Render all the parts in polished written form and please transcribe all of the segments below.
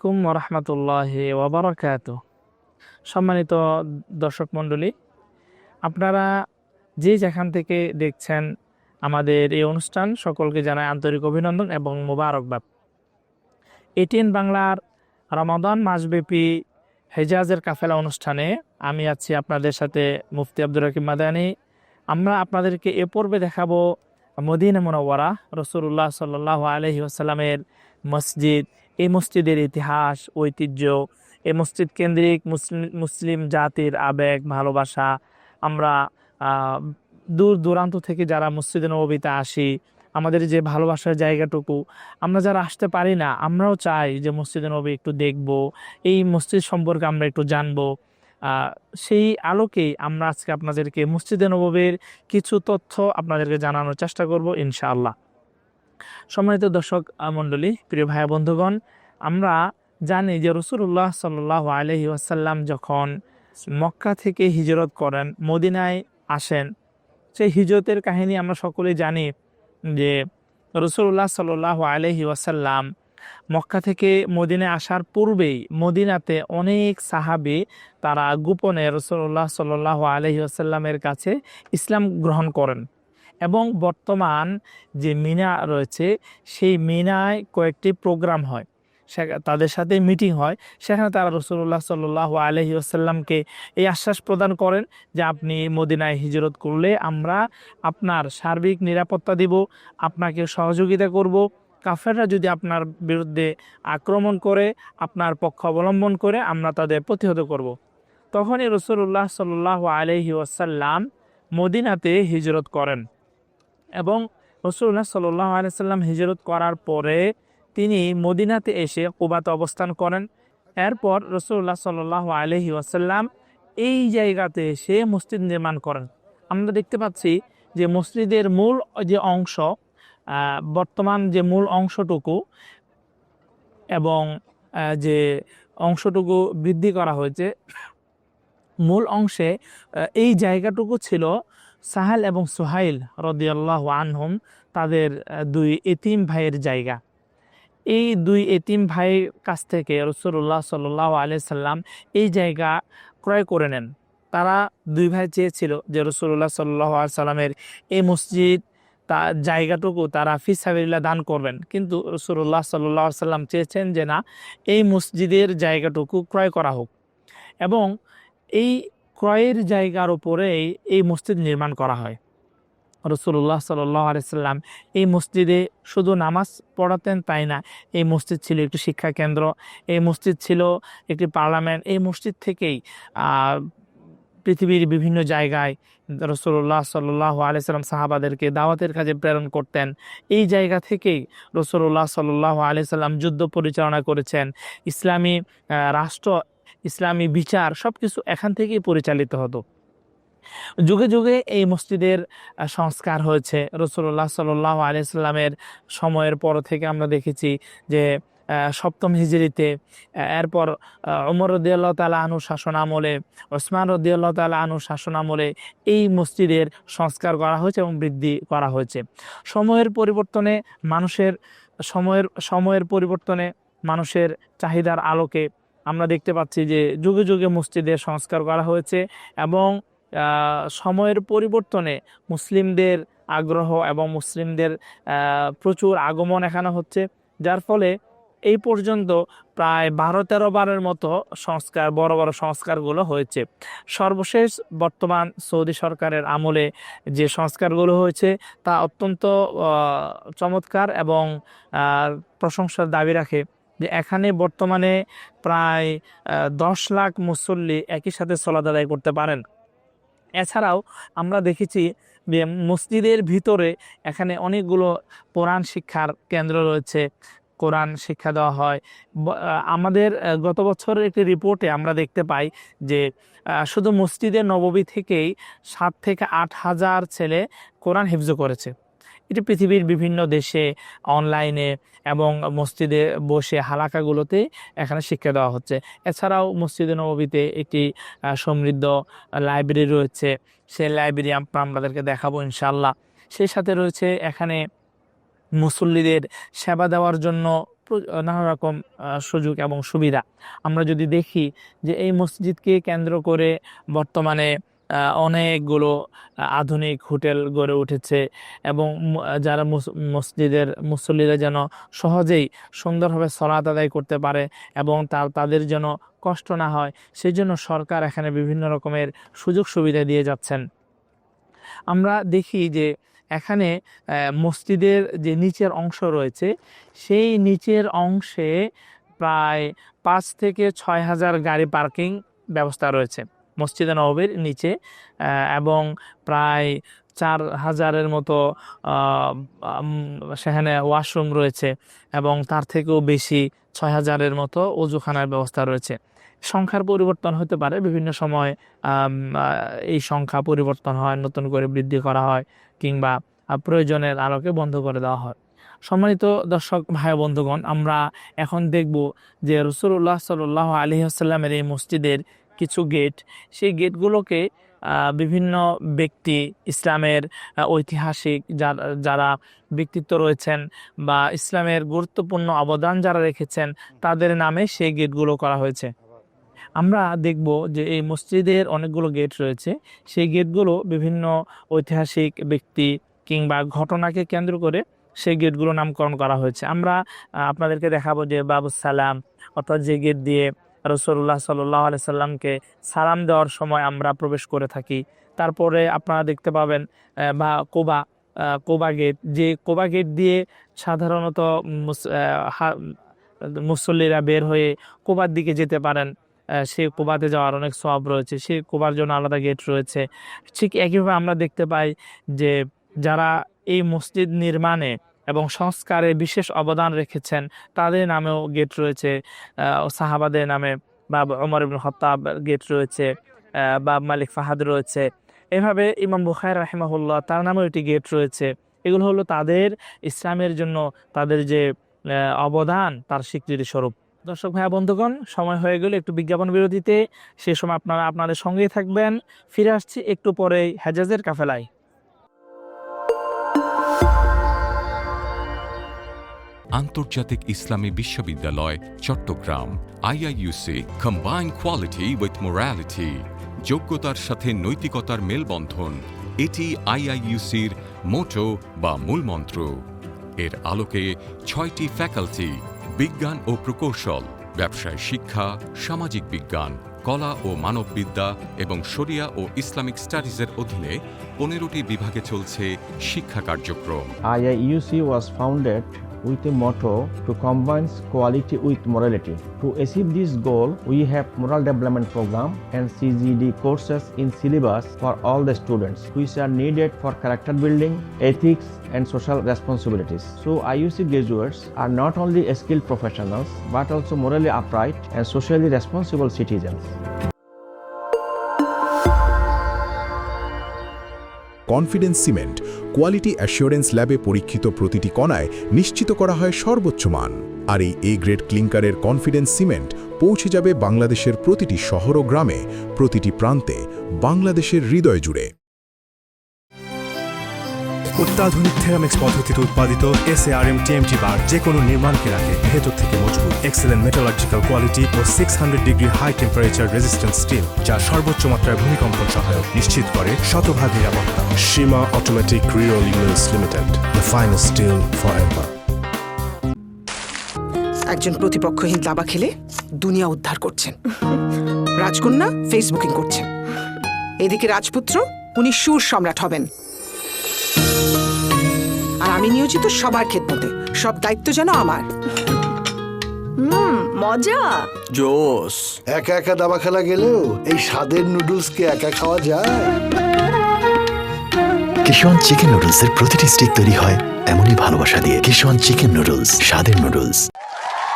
আলাইকুম ওরহমতুল্লাহি ওয়াবারাকাতুহ। সম্মানিত দর্শক মণ্ডলী, আপনারা যে যেখান থেকে দেখছেন আমাদের এই অনুষ্ঠান, সকলকে জানাই আন্তরিক অভিনন্দন এবং মোবারকবাদ। এটিএন বাংলার রমাদান মাসব্যাপী হেজাজের কাফেলা অনুষ্ঠানে আমি আছি আপনাদের সাথে, মুফতি আব্দুর রকিব মাদানী। আমরা আপনাদেরকে এ পর্বে দেখাবো মদিনা মুনাওয়ারা, রাসূলুল্লাহ সাল্লাল্লাহু আলাইহি ওয়াসাল্লামের মসজিদ, এই মসজিদের ইতিহাস, ঐতিহ্য, এই মসজিদ কেন্দ্রিক মুসলিম জাতির আবেগ, ভালোবাসা। আমরা দূর দূরান্ত থেকে যারা মসজিদে নববীতে আসি, আমাদের যে ভালোবাসার জায়গাটুকু, আমরা যারা আসতে পারি না, আমরাও চাই যে মসজিদে নববী একটু দেখব, এই মসজিদ সম্পর্কে আমরা একটু জানবো। সেই আলোকেই আমরা আজকে আপনাদেরকে মসজিদে নববীর কিছু তথ্য আপনাদেরকে জানানোর চেষ্টা করব ইনশাআল্লাহ। সম্মানিত দর্শক মণ্ডলী, প্রিয় ভাই বন্ধুগণ, আমরা জানি যে রাসূলুল্লাহ সাল্লাল্লাহু আলাইহি ওয়াসাল্লাম যখন মক্কা থেকে হিজরত করেন, মদিনায় আসেন, সেই হিজরতের কাহিনী আমরা সকলেই জানি যে রাসূলুল্লাহ সাল্লাল্লাহু আলাইহি ওয়াসাল্লাম মক্কা থেকে মদিনায় আসার পূর্বেই মদিনাতে অনেক সাহাবী তারা গোপনে রাসূলুল্লাহ সাল্লাল্লাহু আলাইহি ওয়াসাল্লামের কাছে ইসলাম গ্রহণ করেন এবং বর্তমান যে মিনা রয়েছে সেই মিনায় কয়েকটি প্রোগ্রাম হয়, তাদের সাথে মিটিং হয়। সেখানে তারা রাসূলুল্লাহ সাল্লাল্লাহু আলাইহি ওয়াসাল্লামকে এই আশ্বাস প্রদান করেন যে আপনি মদিনায় হিজরত করলে আমরা আপনার সার্বিক নিরাপত্তা দিব, আপনাকে সহযোগিতা করব। কাফেররা যদি আপনার বিরুদ্ধে আক্রমণ করে, আপনার পক্ষ অবলম্বন করে, আমরা তাদের প্রতিহত করব। তখনই রাসূলুল্লাহ সাল্লাল্লাহু আলাইহি ওয়াসাল্লাম মদিনাতে হিজরত করেন এবং রাসূলুল্লাহ সাল্লাল্লাহু আলাইহি ওয়াসাল্লাম হিজরত করার পরে তিনি মদিনাতে এসে কুবাতে অবস্থান করেন। এরপর রাসূলুল্লাহ সাল্লাল্লাহু আলাইহি ওয়াসাল্লাম এই জায়গাতে এসে মসজিদ নির্মাণ করেন। আমরা দেখতে পাচ্ছি যে মসজিদের মূল যে অংশ, বর্তমান যে মূল অংশটুকু এবং যে অংশটুকু বৃদ্ধি করা হয়েছে, মূল অংশে এই জায়গাটুকু ছিল সাহেল এবং সুহাইল রাদিয়াল্লাহু আনহুম, তাদের দুই এতিম ভাইয়ের জায়গা। এই দুই এতিম ভাইয়ের কাছ থেকে রাসূলুল্লাহ সাল্লাল্লাহু আলাইহি সাল্লাম এই জায়গা ক্রয় করে নেন। তারা দুই ভাই চেয়েছিল যে রাসূলুল্লাহ সাল্লাল্লাহু আলাইহি সাল্লামের এই মসজিদ জায়গাটুকু তারা ফি সাবিলিল্লাহ দান করবেন, কিন্তু রাসূলুল্লাহ সাল্লাল্লাহু আলাইহি সাল্লাম চেয়েছেন যে না, এই মসজিদের জায়গাটুকু ক্রয় করা হোক এবং এই ক্রয়ের জায়গার উপরেই এই মসজিদ নির্মাণ করা হয়। রাসূলুল্লাহ সাল্লাল্লাহু আলাইহি সাল্লাম এই মসজিদে শুধু নামাজ পড়াতেন তাই না, এই মসজিদ ছিল একটি শিক্ষা কেন্দ্র, এই মসজিদ ছিল একটি পার্লামেন্ট। এই মসজিদ থেকেই পৃথিবীর বিভিন্ন জায়গায় রাসূলুল্লাহ সাল্লাল্লাহু আলাইহি সাল্লাম সাহাবাদেরকে দাওয়াতের কাজে প্রেরণ করতেন। এই জায়গা থেকেই রাসূলুল্লাহ সাল্লাল্লাহু আলাইহি সাল্লাম যুদ্ধ পরিচালনা করেছেন। ইসলামী রাষ্ট্র, ইসলামী বিচার সবকিছু এখান থেকেই পরিচালিত হতো। যুগে যুগে এই মসজিদের সংস্কার হয়েছে। রাসূলুল্লাহ সাল্লাল্লাহু আলাইহি সাল্লামের সময়ের পর থেকে আমরা দেখেছি যে সপ্তম হিজরিতে, এরপর ওমর রাদিয়াল্লাহু তাআলা আনহু শাসন আমলে, ওসমান রাদিয়াল্লাহু তাআলা আনহু শাসন আমলে এই মসজিদের সংস্কার করা হয়েছে এবং বৃদ্ধি করা হয়েছে। সময়ের পরিবর্তনে সময়ের পরিবর্তনে মানুষের চাহিদার আলোকে আমরা দেখতে পাচ্ছি যে যুগে যুগে মসজিদের সংস্কার করা হয়েছে এবং সময়ের পরিবর্তনে মুসলিমদের আগ্রহ এবং মুসলিমদের প্রচুর আগমন এখানে হচ্ছে, যার ফলে এই পর্যন্ত প্রায় 12-13 বারের মতো সংস্কার, বড় বড় সংস্কারগুলো হয়েছে। সর্বশেষ বর্তমান সৌদি সরকারের আমলে যে সংস্কারগুলো হয়েছে তা অত্যন্ত চমৎকার এবং প্রশংসার দাবি রাখে যে এখানে বর্তমানে প্রায় 10 লাখ মুসল্লি একই সাথে সালাত আদায় করতে পারেন। এছাড়াও আমরা দেখেছি যে মসজিদের ভিতরে এখানে অনেকগুলো কোরআন শিক্ষার কেন্দ্র রয়েছে, কোরআন শিক্ষা দেওয়া হয়। আমাদের গত বছরের একটি রিপোর্টে আমরা দেখতে পাই যে শুধু মসজিদে নববী থেকেই 7 থেকে 8 হাজার ছেলে কোরআন হিফজ করেছে। এটি পৃথিবীর বিভিন্ন দেশে অনলাইনে এবং মসজিদে বসে হালাকাগুলোতে এখানে শিক্ষা দেওয়া হচ্ছে। এছাড়াও মসজিদে নববীতে একটি সমৃদ্ধ লাইব্রেরি রয়েছে, সেই লাইব্রেরি আপনাদেরকে দেখাবো ইনশাআল্লাহ। সেই সাথে রয়েছে এখানে মুসল্লিদের সেবা দেওয়ার জন্য নানা রকম সুযোগ এবং সুবিধা। আমরা যদি দেখি যে এই মসজিদকে কেন্দ্র করে বর্তমানে অনেকগুলো আধুনিক হোটেল গড়ে উঠেছে এবং যারা মসজিদের মুসল্লিরা যেন সহজেই সুন্দরভাবে সালাত আদায় করতে পারে এবং তাদের যেন কষ্ট না হয়, সেই জন্য সরকার এখানে বিভিন্ন রকমের সুযোগ সুবিধা দিয়ে যাচ্ছেন। আমরা দেখি যে এখানে মসজিদের যে নিচের অংশ রয়েছে, সেই নিচের অংশে প্রায় ৫ থেকে ৬ হাজার গাড়ি পার্কিং ব্যবস্থা রয়েছে মসজিদে নববীর নিচে, এবং প্রায় ৪,০০০-এর মতো সেখানে ওয়াশরুম রয়েছে এবং তার থেকেও বেশি ৬,০০০-এর মতো ওযুখানার ব্যবস্থা রয়েছে। সংখ্যার পরিবর্তন হতে পারে, বিভিন্ন সময় এই সংখ্যা পরিবর্তন হয়, নতুন করে বৃদ্ধি করা হয় কিংবা প্রয়োজনের আলোকে বন্ধ করে দেওয়া হয়। সম্মানিত দর্শক ভাই বন্ধুগণ, আমরা এখন দেখব যে রাসূলুল্লাহ সাল্লাল্লাহু আলাইহি ওয়াসাল্লামের এই মসজিদের কিছু গেট, সেই গেটগুলোকে বিভিন্ন ব্যক্তি, ইসলামের ঐতিহাসিক যারা ব্যক্তিত্ব রয়েছেন বা ইসলামের গুরুত্বপূর্ণ অবদান যারা রেখেছেন, তাদের নামে সেই গেটগুলো করা হয়েছে। আমরা দেখব যে এই মসজিদের অনেকগুলো গেট রয়েছে, সেই গেটগুলো বিভিন্ন ঐতিহাসিক ব্যক্তি কিংবা ঘটনাকে কেন্দ্র করে সেই গেটগুলো নামকরণ করা হয়েছে। আমরা আপনাদেরকে দেখাবো যে বাবুস সালাম, অর্থাৎ যে গেট দিয়ে রাসূলুল্লাহ সাল্লাল্লাহু আলাইহি সাল্লামকে সালাম দেওয়ার সময় আমরা প্রবেশ করে থাকি। তারপরে আপনারা দেখতে পাবেন বা কোবা গেট, যে কোবা গেট দিয়ে সাধারণত মুসল্লিরা বের হয়ে কোবার দিকে যেতে পারেন। সেই কোবাতে যাওয়ার অনেক সওয়াব রয়েছে, সেই কোবার জন্য আলাদা গেট রয়েছে। ঠিক একইভাবে আমরা দেখতে পাই যে যারা এই মসজিদ নির্মাণে এবং সংস্কারে বিশেষ অবদান রেখেছেন, তাদের নামেও গেট রয়েছে। সাহাবাদের নামে বা ওমর ইবনে খাত্তাব গেট রয়েছে, বা মালিক ফাহাদ রয়েছে। এভাবে ইমাম বুখারী রাহিমাহুল্লাহ, তার নামেও একটি গেট রয়েছে। এগুলো হলো তাদের ইসলামের জন্য তাদের যে অবদান, তার স্বীকৃতি স্বরূপ। দর্শক ভাই বন্ধুগণ, সময় হয়ে গেল একটু বিজ্ঞাপন বিরতিতে। সে সময় আপনারা আপনাদের সঙ্গেই থাকবেন। ফিরে আসছি একটু পরেই হেজাজের কাফেলায়। আন্তর্জাতিক ইসলামী বিশ্ববিদ্যালয় Chattogram, IIUC combine quality with morality, যোগ্যতার সাথে নৈতিকতার মেলবন্ধন, এটি IIUCর মোটো বা মূলমন্ত্র। এর আলোকে 6টি ফ্যাকাল্টি, বিজ্ঞান ও প্রকৌশল, ব্যবসায় শিক্ষা, সামাজিক বিজ্ঞান, কলা ও মানববিদ্যা এবং শরিয়া ও ইসলামিক স্টাডিজের অধীনে 15টি বিভাগে চলছে শিক্ষা কার্যক্রম। IIUC was founded with a motto to combine quality with morality. To achieve this goal, we have moral development program and CGD courses in syllabus for all the students, which are needed for character building, ethics, and social responsibilities. So IUC graduates are not only skilled professionals, but also morally upright and socially responsible citizens. Confidence cement quality assurance ল্যাবে পরীক্ষিত প্রতিটি কণায় নিশ্চিত করা হয় সর্বোচ্চ মান। আর এই A grade ক্লিংকারের confidence cement পৌঁছে যাবে বাংলাদেশের প্রতিটি শহর ও গ্রামে, প্রতিটি প্রান্তে, বাংলাদেশের হৃদয় জুড়ে। অত্যাধুনিক থেরামিক্স পদ্ধতিতে উৎপাদিত SARM TMT বার যে কোনো নির্মাণকে রাখে ভেতর থেকে মজবুত। এক্সেলেন্ট মেটালার্জিক্যাল কোয়ালিটি ও 600 degree high temperature resistance steel, যা সর্বোচ্চ মাত্রায় ভূমিকম্পন সহায়ক, নিশ্চিত করে শতভাগ নিরাপত্তা। Seema automatic rerolling mills limited, the finest steel forever. একজন প্রতিপক্ষহীন দাবা খেলে দুনিয়া উদ্ধার করছেন, রাজকন্যা ফেসবুকিং করছেন। এদিকে রাজপুত্র, উনি সুর সম্রাট হবেন। আর আমি নিয়োজিত সবার খেদমতে, সব দায়িত্ব যেন আমার। মজা জোস। একা একা দাবা খেলা গেলেও এই স্বাদের নুডলসকে একা খাওয়া যায়? কিষান চিকেন নুডলসের প্রতিটি স্টিক তৈরি হয় এমনই ভালোবাসা দিয়ে। কিষান চিকেন নুডলস, স্বাদের নুডলস।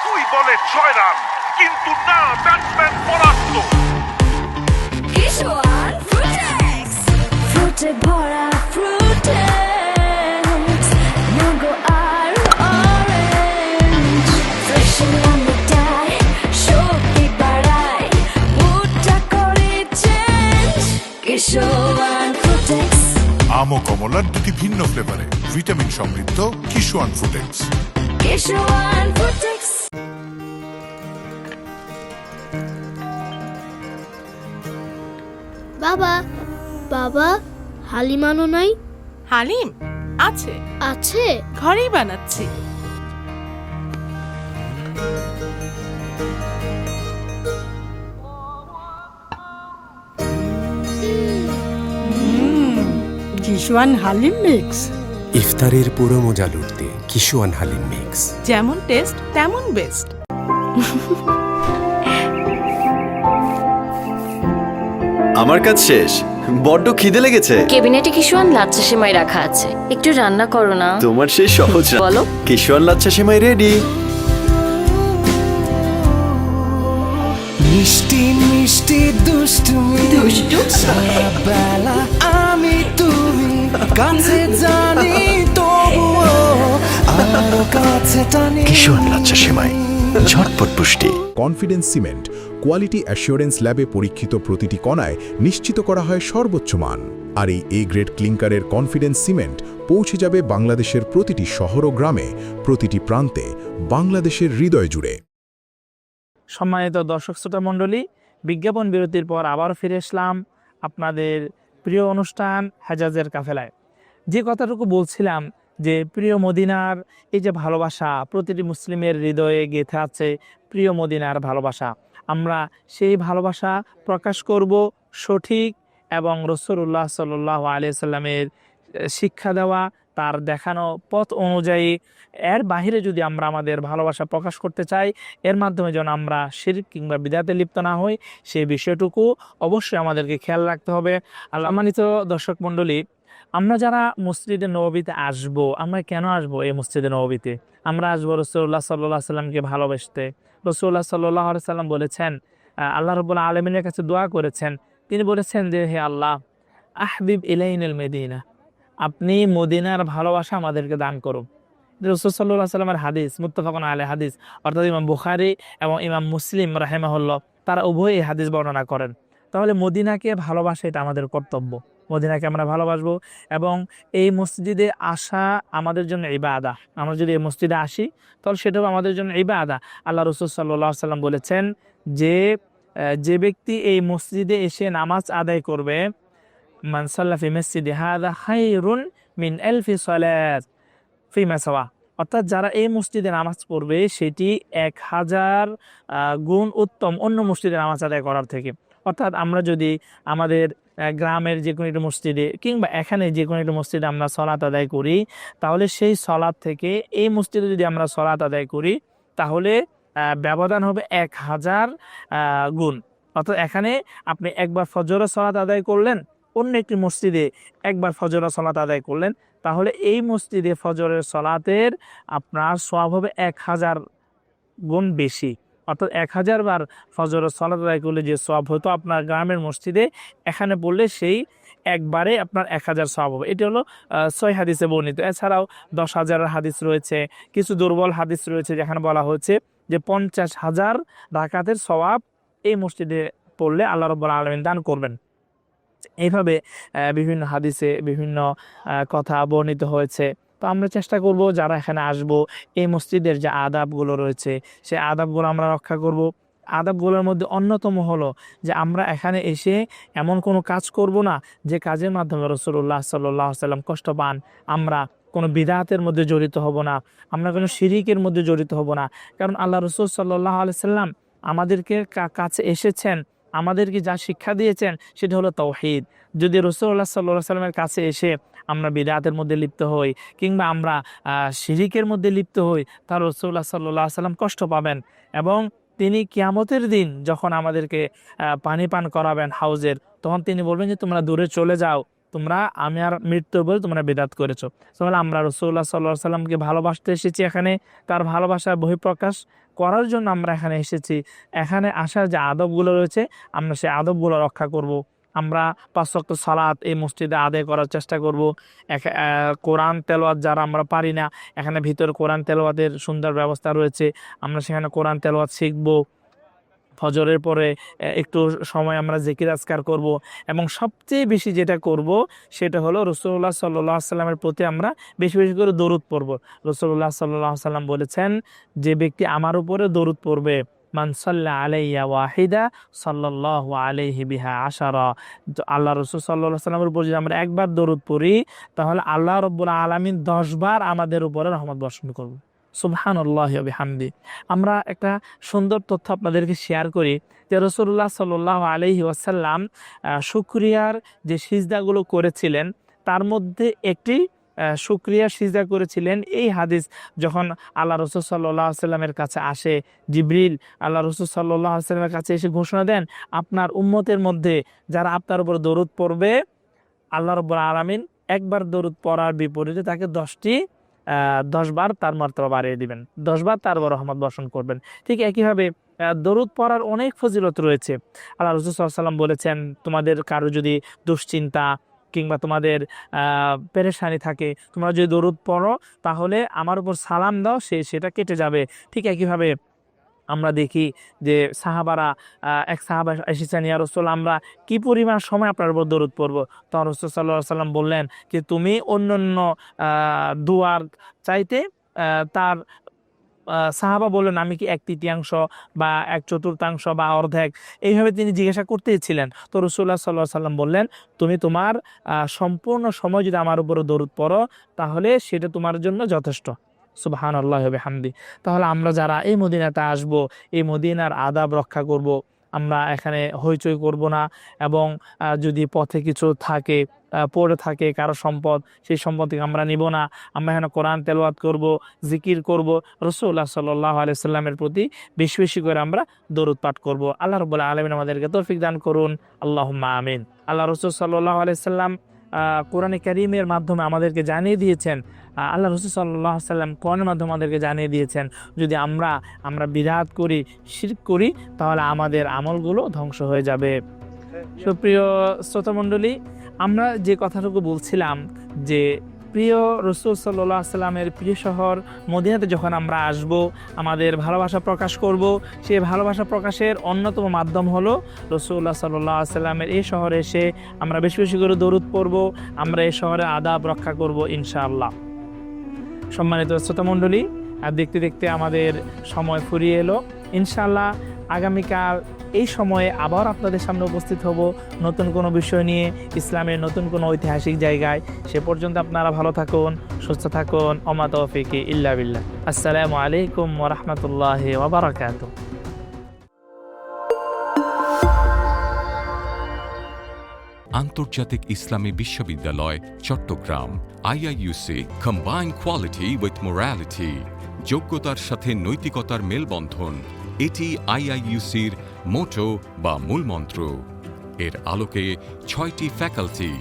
2 বলে 6 রান, কিন্তু না, ব্যাটসম্যান পরাস্ত। কিষান ফ্রুটেক্স, ফ্রুটে ভরা ফ্রুটেক্স, ম্যাঙ্গো আর অরেঞ্জ, ফ্রেশ ম্যাঙ্গো ডাই, শক্তি বাড়ায়, মুডটা করে চেঞ্জ। কিষান ফ্রুটেক্স। আম ও কমলার দুটি ভিন্ন ফ্লেভারে ভিটামিন সমৃদ্ধ কিষান ফ্রুটেক্স। কিষান ফ্রুটেক্স। বাবা বাবা হালিম আনো নাই? হালিম আছে, আছে? ঘরেই বানাচ্ছি। কিশোয়ান হালিম মিক্স। ইফতারের পুরো মজা লুটতে কিশোয়ান হালিম মিক্স। যেমন টেস্ট তেমন বেস্ট। আমার কাজ শেষ, বড্ড খিদে লেগেছে। কেবিনেটে কিশোয়ান লাচ্ছা সেমাই রাখা আছে, একটু রান্না করো না। তোমার সেই সহজ বলো। কিশোয়ান লাচ্ছা সেমাই রেডি। মিষ্টি মিষ্টি দুষ্টুমি, বেলা আমি তুমি কাছে জানি তবুও আরো কাছে টানি। কিশোয়ান লাচ্ছা সেমাই, ঝটপট পুষ্টি। কনফিডেন্স সিমেন্ট কোয়ালিটি অ্যাসিওরেন্স ল্যাবে পরীক্ষিত প্রতিটি কণায় নিশ্চিত করা হয় সর্বোচ্চ মান। আর এই এ গ্রেড ক্লিংকারের কনফিডেন্স সিমেন্ট পৌঁছে যাবে বাংলাদেশের প্রতিটি শহর ও গ্রামে, প্রতিটি প্রান্তে, বাংলাদেশের হৃদয় জুড়ে। সম্মানিত দর্শক শ্রোতা মণ্ডলী, বিজ্ঞাপন বিরতির পর আবার ফিরে আসলাম আপনাদের প্রিয় অনুষ্ঠান হেজাজের কাফেলায়। যে কথাটুকু বলছিলাম যে প্রিয় মদিনার এই যে ভালোবাসা প্রতিটি মুসলিমের হৃদয়ে গেঁথে আছে, প্রিয় মদিনার ভালোবাসা, আমরা সেই ভালোবাসা প্রকাশ করব সঠিক এবং রাসূলুল্লাহ সাল্লাল্লাহু আলাইহি সাল্লামের শিক্ষা দেওয়া তার দেখানো পথ অনুযায়ী। এর বাহিরে যদি আমরা আমাদের ভালোবাসা প্রকাশ করতে চাই, এর মাধ্যমে যেন আমরা শিরক কিংবা বিদআতে লিপ্ত না হই, সেই বিষয়টুকু অবশ্যই আমাদেরকে খেয়াল রাখতে হবে। সম্মানিত দর্শক মণ্ডলী, আমরা যারা মসজিদে নববীতে আসব, আমরা কেন আসব এই মসজিদে নববীতে? আমরা আসবো রাসূলুল্লাহ সাল্লাল্লাহু আলাইহি সাল্লামকে ভালোবাসতে। রাসূলুল্লাহ সাল্লাল্লাহু আলাইহি সাল্লাম বলেছেন, আল্লাহ রাব্বুল আলামিনের কাছে দোয়া করেছেন, তিনি বলেছেন যে হে আল্লাহ, আহবিব ইলাইনাল মদিনা, আপনি মদিনার ভালোবাসা আমাদেরকে দান করুন। রাসূল সাল্লাল্লাহু আলাইহি সাল্লামের হাদিস, মুত্তাফাকুন আলাইহি হাদিস, অর্থাৎ ইমাম বুখারী এবং ইমাম মুসলিম রাহিমাহুল্লাহ তারা উভয়ই এই হাদিস বর্ণনা করেন। তাহলে মদিনাকে ভালোবাসা এটা আমাদের কর্তব্য, মদিনাকে আমরা ভালোবাসবো। এবং এই মসজিদে আসা আমাদের জন্য ইবাদত। আমরা যদি এই মসজিদে আসি তাহলে সেটাও আমাদের জন্য ইবাদত। আল্লাহ রাসূল সাল্লাল্লাহু আলাইহি সাল্লাম বলেছেন যে ব্যক্তি এই মসজিদে এসে নামাজ আদায় করবে, মান সাল্লা ফি মসজিদি হাযা খায়রুন মিন আলফি সালাত ফিমা সাওয়া, অর্থাৎ যারা এই মসজিদে নামাজ পড়বে সেটি 1000 গুণ উত্তম অন্য মসজিদে নামাজ আদায় করার থেকে। অর্থাৎ আমরা যদি আমাদের গ্রামের যে কোনো একটা মসজিদে কিংবা এখানে যে কোনো একটা মসজিদে আমরা সলাত আদায় করি, তাহলে সেই সলাত থেকে এই মসজিদে যদি আমরা সলাত আদায় করি তাহলে ব্যবধান হবে 1000 গুণ। অর্থাৎ এখানে আপনি একবার ফজরের সলাত আদায় করলেন, অন্য একটি মসজিদে একবার ফজরের সলাত আদায় করলেন, তাহলে এই মসজিদে ফজরের সলাতের আপনার সওয়াব হবে 1000 গুণ বেশি। অর্থাৎ 1000 বার ফজরের সালাত আদায় করলে যে সওয়াব হতো আপনার গ্রামের মসজিদে, এখানে পড়লে সেই একবারে আপনার 1000 সওয়াব হবে। এটি হলো 6 হাদিসে বর্ণিত। এছাড়াও 10,000 হাদিস রয়েছে, কিছু দুর্বল হাদিস রয়েছে যেখানে বলা হয়েছে যে 50,000 রাকাতের সওয়াব এই মসজিদে পড়লে আল্লাহ রাব্বুল আলামিন দান করবেন। এইভাবে বিভিন্ন হাদিসে বিভিন্ন কথা বর্ণিত হয়েছে। তো আমরা চেষ্টা করব যারা এখানে আসব এই মসজিদের যে আদাবগুলো রয়েছে সেই আদাবগুলো আমরা রক্ষা করব। আদাবগুলোর মধ্যে অন্যতম হলো যে আমরা এখানে এসে এমন কোনো কাজ করব না যে কাজের মাধ্যমে রাসূলুল্লাহ সাল্লাল্লাহু আলাইহি সাল্লাম কষ্ট পান। আমরা কোনো বিদআতের মধ্যে জড়িত হব না, আমরা কোনো শিরিকের মধ্যে জড়িত হব না। কারণ আল্লাহ রাসূল সাল্লাল্লাহু আলাইহি সাল্লাম আমাদেরকে কাছে এসেছেন, আমাদেরকে যা শিক্ষা দিয়েছেন সেটা হলো তাওহীদ। যদি রাসূলুল্লাহ সাল্লাল্লাহু আলাইহি সাল্লামের কাছে এসে আমরা বিদআতের মধ্যে লিপ্ত হই কিংবা আমরা শিরিকের মধ্যে লিপ্ত হই, তাহলে রাসূলুল্লাহ সাল্লাল্লাহু আলাইহি সাল্লাম কষ্ট পাবেন। এবং তিনি কিয়ামতের দিন যখন আমাদেরকে পানি পান করাবেন হাউজের, তখন তিনি বলবেন যে তোমরা দূরে চলে যাও, তোমরা আমি আর মৃত্যু বলে তোমরা বিদআত করেছো। তাহলে আমরা রাসূলুল্লাহ সাল্লাল্লাহু আলাইহি সাল্লামকে ভালোবাসতে এসেছি, এখানে তার ভালোবাসার বহিঃপ্রকাশ করার জন্য আমরা এখানে এসেছি। এখানে আসার যে আদবগুলো রয়েছে আমরা সেই আদবগুলো রক্ষা করব। আমরা 5 ওয়াক্ত সালাত এই মসজিদে আদায় করার চেষ্টা করব। কোরআন তেলাওয়াত যারা আমরা পারি না, এখানে ভিতরে কোরআন তেলাওয়াতের সুন্দর ব্যবস্থা রয়েছে, আমরা সেখানে কোরআন তেলাওয়াত শিখব। ফজরের পরে একটু সময় আমরা জিকির আজকার করব এবং সবচেয়ে বেশি যেটা করব সেটা হলো রাসূলুল্লাহ সাল্লাল্লাহু আলাইহি সাল্লামের প্রতি আমরা বেশি বেশি করে দরুদ পড়ব। রাসূলুল্লাহ সাল্লাল্লাহু আলাইহি সাল্লাম বলেছেন যে ব্যক্তি আমার উপরে দরুদ পড়বে, মান সাল্লা আলাইয়া ওয়াহিদা সাল্লাল্লাহু আলাইহি বিহা আশারা। আল্লাহ রাসূল সাল্লাল্লাহু আলাইহি ওয়াসাল্লামের উপর যদি আমরা একবার দরুদ পড়ি তাহলে আল্লাহ রাব্বুল আলামিন 10 বার আমাদের উপরে রহমত বর্ষণ করবে। সুবহানাল্লাহি ওয়া বিহামদি। আমরা একটা সুন্দর তথ্য আপনাদেরকে শেয়ার করি যে রাসূলুল্লাহ সাল্লাল্লাহু আলাইহি ওয়াসাল্লাম শুকরিয়ার যে সিজদাগুলো করেছিলেন তার মধ্যে একটি শুকরিয়া সিজদা করেছিলেন। এই হাদিস যখন আল্লাহ রাসূল সাল্লাল্লাহু আলাইহি ওয়াসাল্লামের কাছে আসে, জিবরিল আল্লাহ রাসূল সাল্লাল্লাহু আলাইহি ওয়াসাল্লামের কাছে এসে ঘোষণা দেন, আপনার উম্মতের মধ্যে যারা আপনার উপর দরুদ পড়বে আল্লাহ রাব্বুল আলামিন একবার দরুদ পড়ার বিপরীতে তাকে 10 বার তার মর্তবা বাড়িয়ে দিবেন, 10 বার তার উপর রহমত বর্ষণ করবেন। ঠিক একইভাবে দরুদ পড়ার অনেক ফজিলত রয়েছে। আল্লাহ রাসূল সাল্লাল্লাহু আলাইহি ওয়াসাল্লাম বলেছেন, তোমাদের কারো যদি দুশ্চিন্তা কিংবা তোমাদের পেরেশানি থাকে, তোমরা যদি দরুদ পড়ো তাহলে আমার উপর সালাম দাও, সেটা কেটে যাবে। ঠিক একইভাবে আমরা দেখি যে সাহাবারা, এক সাহাবা এসেছেন, ইয়া রাসূল আমরা কি পরিমাণ সময় আপনার উপর দরুদ পড়বো? তখন রাসূল সাল্লাল্লাহু আলাইহি ওয়াসাল্লাম বললেন যে তুমি অন্যান্য দুয়ার চাইতে তার সাহাবা বললেন আমি কি 1/3 বা 1/4 বা অর্ধেক, এইভাবে তিনি জিজ্ঞাসা করতেছিলেন। তো রাসূলুল্লাহ সাল্লাল্লাহু আলাইহি ওয়াসাল্লাম বললেন তুমি তোমার সম্পূর্ণ সময় যদি আমার উপরে দরুদ পড়ো তাহলে সেটা তোমার জন্য যথেষ্ট। সুবহানাল্লাহি ওয়া বিহামদি। তাহলে আমরা যারা এই মদিনাতে আসব, এই মদিনার আদাব রক্ষা করব, আমরা এখানে হইচই করব না, এবং যদি পথে কিছু থাকে পড়ে থাকে কারো সম্পদ, সেই সম্পদ থেকে আমরা নিব না। আমরা এখানে কোরআন তেলাওয়াত করব, জিকির করব, রাসূলুল্লাহ সাল্লাল্লাহু আলাইহি ওয়াসাল্লামের প্রতি বেশি বেশি করে আমরা দরুদ পাঠ করব। আল্লাহ রাব্বুল আলামিন আমাদেরকে তৌফিক দান করুন, আল্লাহুম্মা আমিন। আল্লাহ রাসূল সাল্লাল্লাহু আলাইহি ওয়াসাল্লাম কোরআনে কারীমের মাধ্যমে আমাদেরকে জানিয়ে দিয়েছেন, আল্লাহ রাসূল সাল্লাল্লাহু আলাইহি ওয়াসাল্লাম কোরআনের মাধ্যমে আমাদেরকে জানিয়ে দিয়েছেন, যদি আমরা বিদআত করি, শিরক করি, তাহলে আমাদের আমলগুলো ধ্বংস হয়ে যাবে। সুপ্রিয় শ্রোতামণ্ডলী, আমরা যে কথাটুকু বলছিলাম যে প্রিয় রাসূল সাল্লাল্লাহু আলাইহি ওয়াসাল্লামের প্রিয় শহর মদিনাতে যখন আমরা আসব, আমাদের ভালোবাসা প্রকাশ করব, সেই ভালোবাসা প্রকাশের অন্যতম মাধ্যম হলো রাসূলুল্লাহ সাল্লাল্লাহু আলাইহি ওয়াসাল্লামের এই শহরে এসে আমরা বেশি বেশি করে দরুদ পড়ব, আমরা এই শহরের আদাব রক্ষা করব ইনশাআল্লাহ। সম্মানিত শ্রোতামণ্ডলী, দেখতে দেখতে আমাদের সময় ফুরিয়ে এলো। ইনশাআল্লাহ আগামীকাল এই সময়ে আবার আপনাদের সামনে উপস্থিত হব নতুন কোনো বিষয় নিয়ে, ইসলামের নতুন কোনো ঐতিহাসিক জায়গায়। সে পর্যন্ত আপনারা ভালো থাকুন, সুস্থ থাকুন। ওমা তৌফিকি ইল্লা বিল্লাহ। আসসালামু আলাইকুম ওয়া রাহমাতুল্লাহি ওয়া বারাকাতুহু। আন্তর্জাতিক ইসলামী বিশ্ববিদ্যালয় Chattogram, IIUC combine quality with morality, যোগ্যতার সাথে নৈতিকতার মেলবন্ধন, এটি IIUCর মোটো বা মূলমন্ত্র। এর আলোকে 6টি ফ্যাকাল্টি,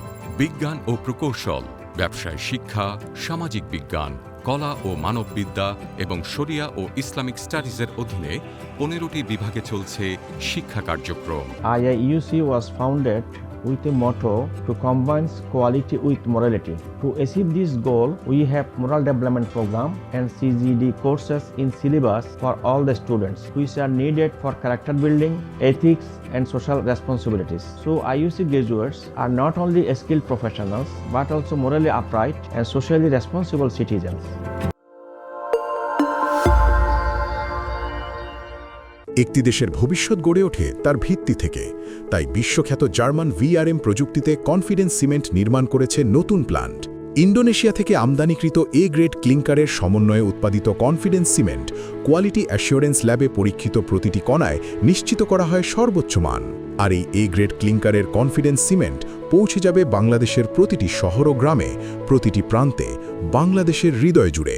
বিজ্ঞান ও প্রকৌশল, ব্যবসায় শিক্ষা, সামাজিক বিজ্ঞান, কলা ও মানববিদ্যা এবং শরিয়া ও ইসলামিক স্টাডিজের অধীনে 15টি বিভাগে চলছে শিক্ষা কার্যক্রম। IIUC was founded with a motto to combine quality with morality. To achieve this goal, we have moral development program and CGD courses in syllabus for all the students, which are needed for character building, ethics, and social responsibilities. So IUC graduates are not only skilled professionals, but also morally upright and socially responsible citizens. একটি দেশের ভবিষ্যৎ গড়ে ওঠে তার ভিত্তি থেকে। তাই বিশ্বখ্যাত জার্মান VRM প্রযুক্তিতে কনফিডেন্স সিমেন্ট নির্মাণ করেছে নতুন প্ল্যান্ট। ইন্দোনেশিয়া থেকে আমদানিকৃত A গ্রেড ক্লিংকারের সমন্বয়ে উৎপাদিত কনফিডেন্স সিমেন্ট কোয়ালিটি অ্যাসিওরেন্স ল্যাবে পরীক্ষিত প্রতিটি কণায় নিশ্চিত করা হয় সর্বোচ্চ মান। আর এই A গ্রেড ক্লিংকারের কনফিডেন্স সিমেন্ট পৌঁছে যাবে বাংলাদেশের প্রতিটি শহর ও গ্রামে, প্রতিটি প্রান্তে, বাংলাদেশের হৃদয় জুড়ে।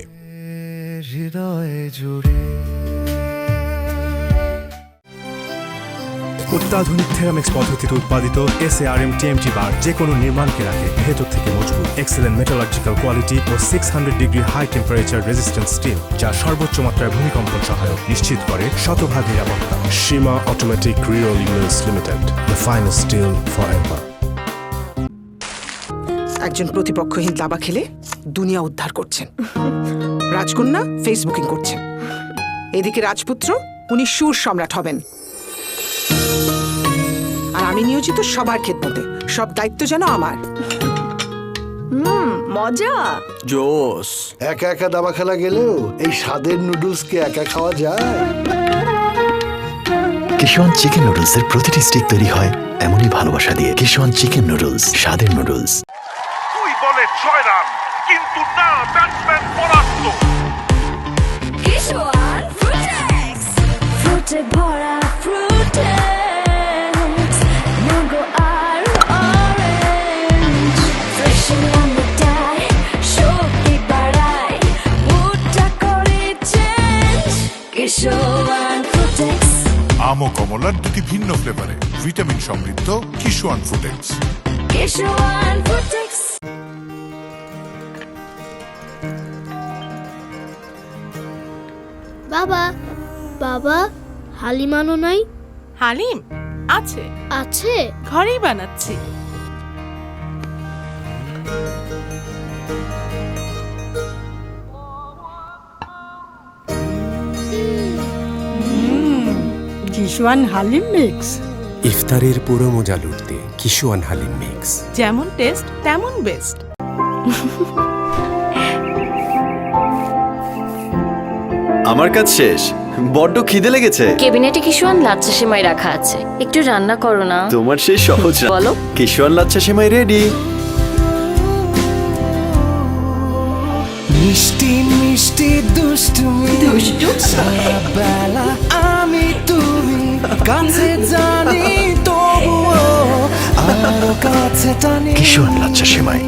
অত্যাধুনিক থেরামিক্স পদ্ধতিতে উৎপাদিত SARM TMT বার যে কোনো নির্মাণকে রাখে ভেতর থেকে মজবুত। এক্সেলেন্ট মেটালার্জিক্যাল কোয়ালিটি ও 600 degree high temperature resistance steel, যা সর্বোচ্চ মাত্রায় ভূমিকম্পন সহায়ক, নিশ্চিত করে শতভাগ নিরাপত্তা। Seema automatic rerolling mills limited, the finest steel forever. একজন প্রতিপক্ষহীন দাবা খেলে দুনিয়া উদ্ধার করছেন, রাজকন্যা ফেসবুকিং করছেন, এদিকে রাজপুত্র উনি সুর সম্রাট হবেন, আর আমি নিয়োজিত সবার খেদমতে, সব দায়িত্ব যেন আমার। মজা জোস। একা একা দাবা খেলা গেলেও এই স্বাদের নুডলস কে একা খাওয়া যায়? কিশোয়ান চিকেন নুডলসের প্রতিটি স্টিক তৈরি হয় এমনই ভালোবাসা দিয়ে। কিশোয়ান চিকেন নুডলস, স্বাদের নুডলস। 2 বলে 6 রান, কিন্তু না, ব্যাটসম্যান পরাস্ত। কিশোয়ান ফ্রুটেক্স, ফ্রুটে ভরা ফ্রুটেক্স, ম্যাঙ্গো আর অরেঞ্জ, ফ্রেশ আমটাই শক্তি বাড়ায়, মুডটা করে চেঞ্জ। কিশোয়ান ফ্রুটেক্স, আম ও কমলার দুটি ভিন্ন ফ্লেভারে ভিটামিন সমৃদ্ধ কিশোয়ান ফ্রুটেক্স। কিশোয়ান ফ্রুটেক্স। বাবা, বাবা, হালিম আনো নাই? হালিম আছে, আছে? ঘরেই বানাচ্ছি। কিশোয়ান হালিম মিক্স। ইফতারের পুরো মজা লুটতে কিশোয়ান হালিম মিক্স। যেমন টেস্ট তেমন বেস্ট। আমার কাজ শেষ, বড্ড খিদে লেগেছে। কেবিনেটে কিশোয়ান লাচ্ছা সেমাই রাখা আছে, একটু রান্না করো না। তোমার সেই সহজ বলো। কিশোয়ান লাচ্ছা সেমাই রেডি। মিষ্টি মিষ্টি দুষ্টুমি, সারা বেলা আমি তুমি, কাছে জানি তবুও আরো কাছে টানি। কিশোয়ান লাচ্ছা সেমাই,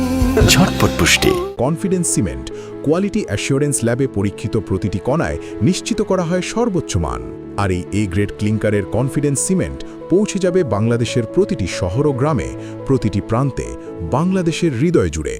ঝটপট পুষ্টি। কনফিডেন্স সিমেন্ট কোয়ালিটি অ্যাসিওরেন্স ল্যাবে পরীক্ষিত প্রতিটি কণায় নিশ্চিত করা হয় সর্বোচ্চ মান। আর এই এ গ্রেড ক্লিংকারের কনফিডেন্স সিমেন্ট পৌঁছে যাবে বাংলাদেশের প্রতিটি শহর ও গ্রামে, প্রতিটি প্রান্তে, বাংলাদেশের হৃদয় জুড়ে।